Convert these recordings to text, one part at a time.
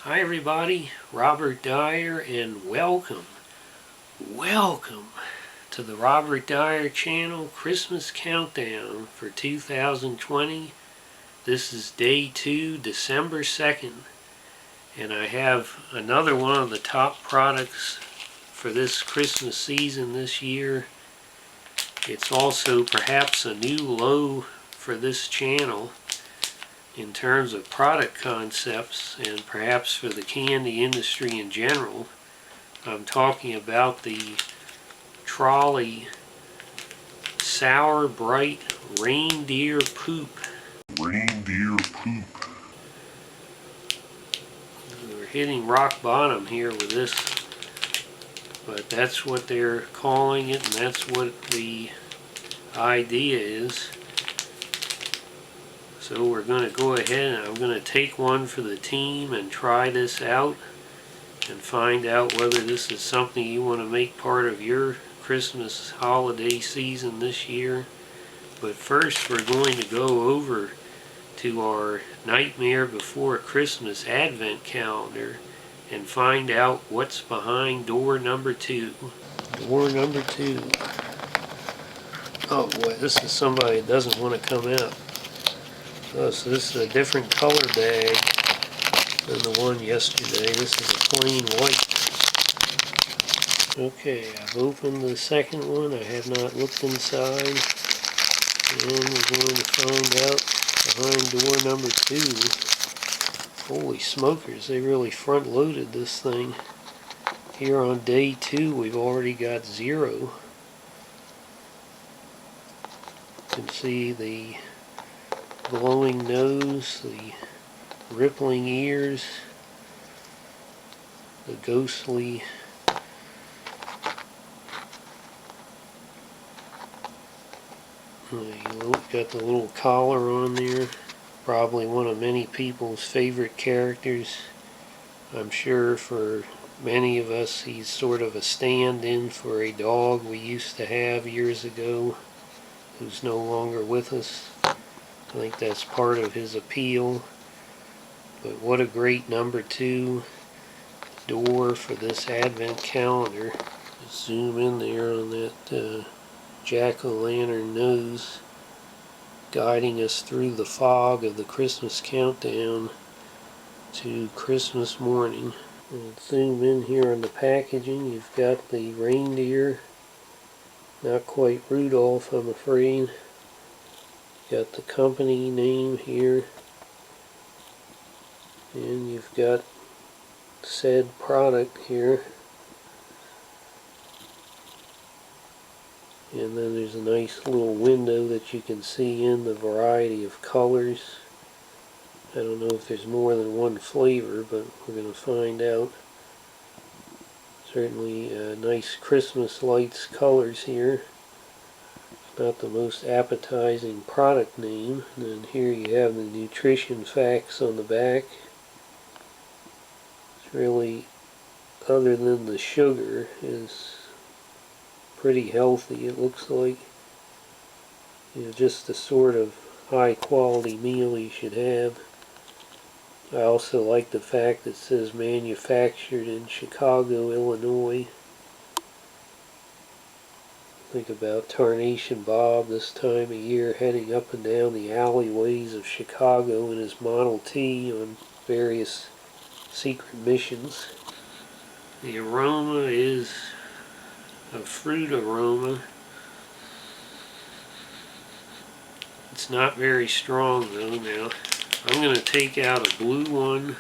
Hi everybody, Robert Dyer, and welcome to the Robert Dyer channel Christmas Countdown for 2020. This is day 2, December 2nd, and I have another one of the top products for this Christmas season this year. It's also perhaps a new low for this channel in terms of product concepts and perhaps for the candy industry in general. I'm talking about the Trolli Sour Bright Reindeer Poop. Reindeer Poop. We're hitting rock bottom here with this, but that's what they're calling it, and that's what the idea is. So we're going to go ahead and I'm going to take one for the team and try this out and find out whether this is something you want to make part of your Christmas holiday season this year. But first we're going to go over to our Nightmare Before Christmas Advent Calendar and find out what's behind door number 2. Door number 2. Oh boy, this is somebody that doesn't want to come out. Oh, so this is a different color bag than the one yesterday. This is a plain white. Okay, I've opened the second one. I have not looked inside. And we're going to find out behind door number 2. Holy smokers, they really front loaded this thing. Here on day 2 we've already got 0. You can see the glowing nose, the rippling ears, the ghostly got the little collar on there. Probably one of many people's favorite characters. I'm sure for many of us he's sort of a stand-in for a dog we used to have years ago who's no longer with us. I think that's part of his appeal. But what a great number 2 door for this advent calendar. Just zoom in there on that jack-o'-lantern nose, guiding us through the fog of the Christmas countdown to Christmas morning. And zoom in here on the packaging. You've got the reindeer, not quite Rudolph, I'm afraid. Got the company name here, and you've got said product here, and then there's a nice little window that you can see in the variety of colors. I don't know if there's more than one flavor, but we're going to find out. Certainly nice Christmas lights colors here. Not the most appetizing product name. And then here you have the nutrition facts on the back. It's really, other than the sugar, is pretty healthy. It looks like, just the sort of high quality meal you should have. I also like the fact that it says manufactured in Chicago, Illinois. Think about TarnationBob this time of year heading up and down the alleyways of Chicago in his Model T on various secret missions. The aroma is a fruit aroma. It's not very strong though now. I'm going to take out a blue one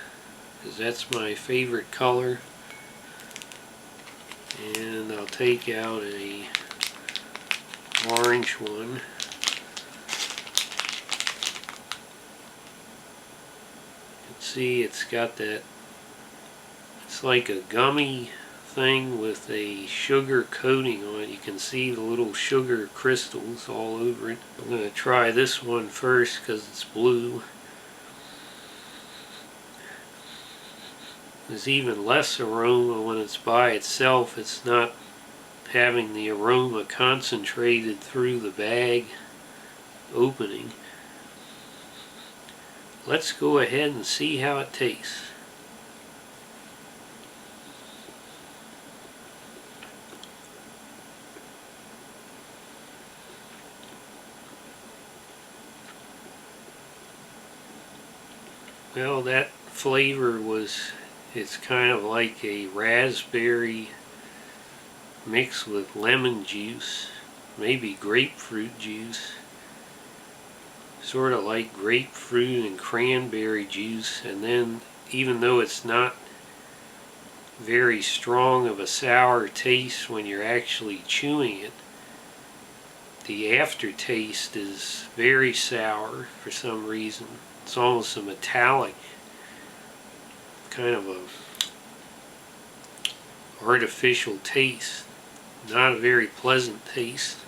because that's my favorite color. And I'll take out a orange one. You can see it's got that, it's like a gummy thing with a sugar coating on it. You can see the little sugar crystals all over it. I'm going to try this one first because it's blue. There's even less aroma when it's by itself. It's not having the aroma concentrated through the bag opening. Let's go ahead and see how it tastes. Well, that flavor it's kind of like a raspberry mixed with lemon juice, maybe grapefruit juice. Sort of like grapefruit and cranberry juice, and then even though it's not very strong of a sour taste when you're actually chewing it, the aftertaste is very sour for some reason. It's almost a metallic, kind of a artificial taste. Not a very pleasant taste.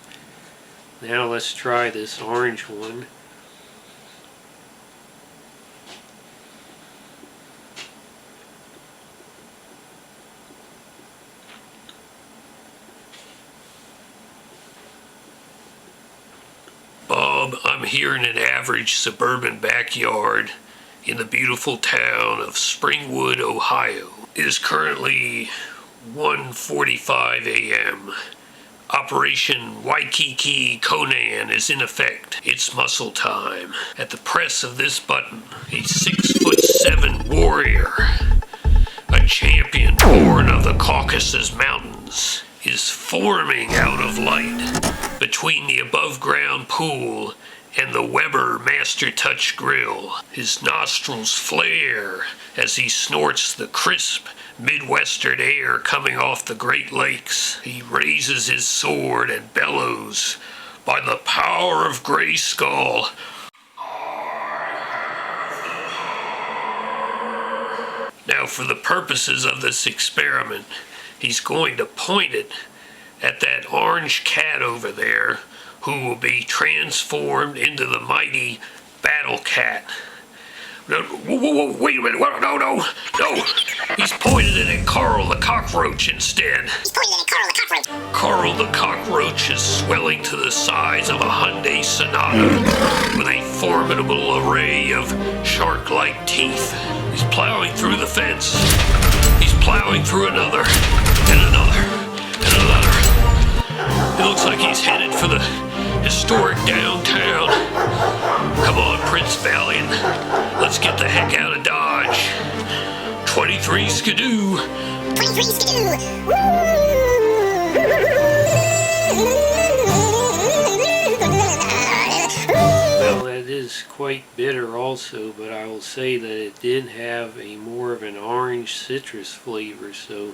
Now let's try this orange one. Bob, I'm here in an average suburban backyard in the beautiful town of Springwood, Ohio. It is currently 1:45 a.m. Operation Waikiki Conan is in effect. It's muscle time. At the press of this button, a 6'7" warrior, a champion born of the Caucasus Mountains, is forming out of light between the above-ground pool and the Weber Master Touch grill. His nostrils flare as he snorts the crisp Midwestern air coming off the Great Lakes. He raises his sword and bellows, "By the power of Grayskull, Now, for the purposes of this experiment, he's going to point it at that orange cat over there, who will be transformed into the mighty Battle Cat." No, whoa, wait a minute, no. He's pointed it at Carl the cockroach instead. Carl the cockroach is swelling to the size of a Hyundai Sonata with a formidable array of shark-like teeth. He's plowing through the fence. He's plowing through another, and another, and another. It looks like he's headed for the historic downtown. Come on, Prince Valiant. Let's get the heck out of Dodge. 23 Skidoo. 23 Skidoo. Well, that is quite bitter also, but I will say that it did have a more of an orange citrus flavor, so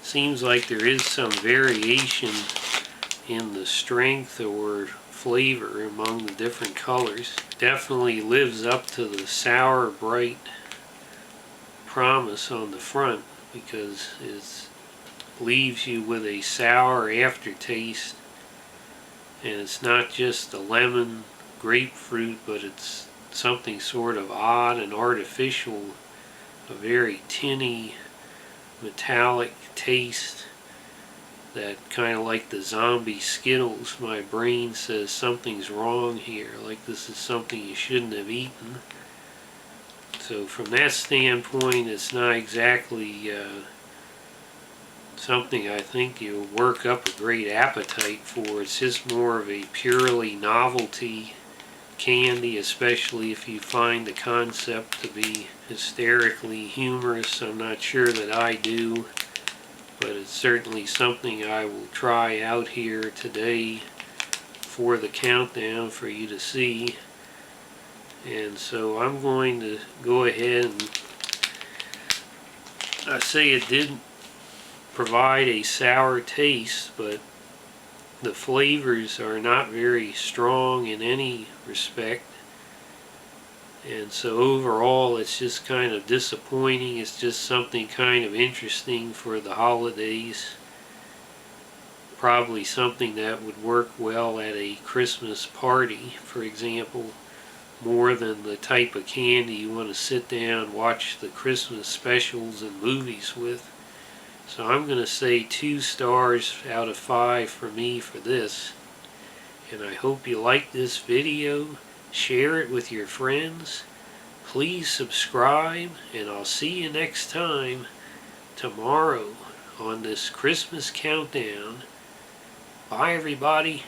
seems like there is some variation in the strength or flavor among the different colors. Definitely lives up to the sour bright promise on the front, because it leaves you with a sour aftertaste, and it's not just the lemon grapefruit, but it's something sort of odd and artificial, a very tinny metallic taste that kind of like the zombie Skittles. My brain says something's wrong here, like this is something you shouldn't have eaten. So from that standpoint, it's not exactly something I think you'll work up a great appetite for. It's just more of a purely novelty candy, especially if you find the concept to be hysterically humorous. I'm not sure that I do, but it's certainly something I will try out here today for the countdown for you to see. And so I'm going to go ahead and I say it didn't provide a sour taste, but the flavors are not very strong in any respect. And so overall it's just kind of disappointing. It's just something kind of interesting for the holidays. Probably something that would work well at a Christmas party, for example, more than the type of candy you want to sit down and watch the Christmas specials and movies with. So I'm going to say 2 stars out of 5 for me for this. And I hope you like this video. Share it with your friends. Please subscribe, and I'll see you next time tomorrow on this Christmas countdown. Bye everybody.